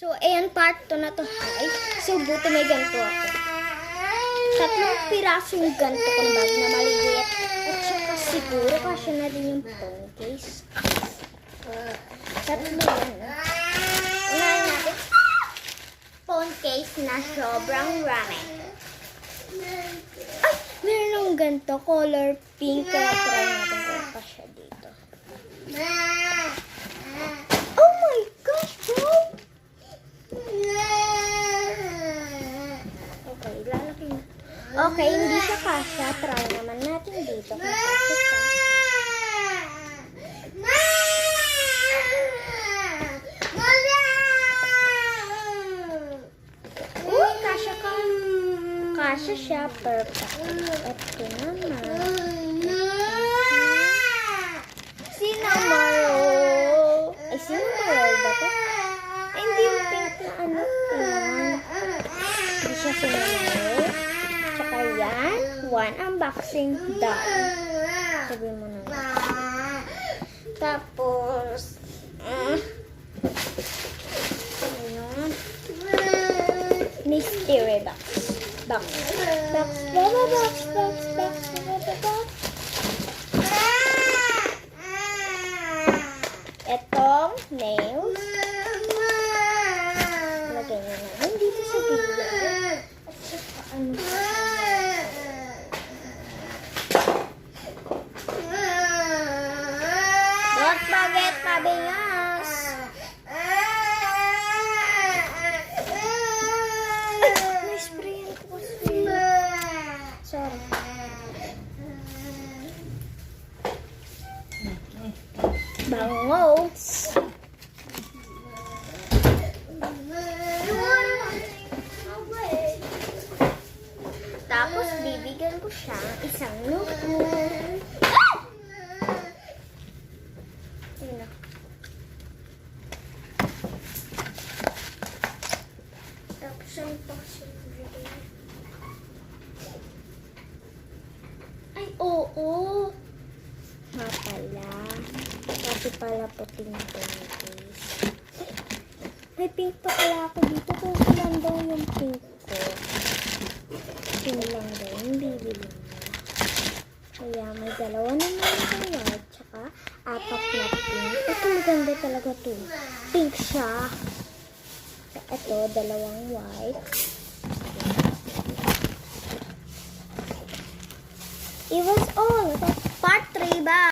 So, ayan, part 2 na to. Ay, so, buti may ganito ako. 3 pirasong ganito ko na bag na maliit. At saka siguro kasi na din yung phone case. 3 yan. Unahin natin. Phone case na sobrang rami. Ay, meron ng ganito. Color pink. Kaya try natin kung pa siya dito. Oh my gosh, bro! Okay, lalaki na. Okay, hindi siya kasha. Try naman natin dito. Kung kasha siya. Uy, kasha ka. Kasha siya. Perfect. Ito naman. Cinnamoro. Ay, cinnamoro ba ito? Ay, hindi yung pink na ano. Hindi siya cinnamoro. Tsaka yan. One unboxing done. Sabihin mo na. Tapos, ayun. Mystery box. Box. Box. Box. Box. Box. Box. Etong nails. Lagay nyo naman dito sa gilid. At saka ano. Don't forget mabingas. Ay, na-sprayan ko kasi. Sorry. Bangos. Tapos bibigyan ko siya isang notebook. Tingnan. Tapos ang possible. Ay, oo. Nga pala. Kasi pala puting pancakes. May pink pa pala ako dito. Kung ilan daw yung pink ko. Yun lang daw yung bibili mo. Kaya may 2 naman yung white. Tsaka 4 na pink. Ito maganda talaga to. Pink siya. Ito 2 white. It was all. Part 3 ba?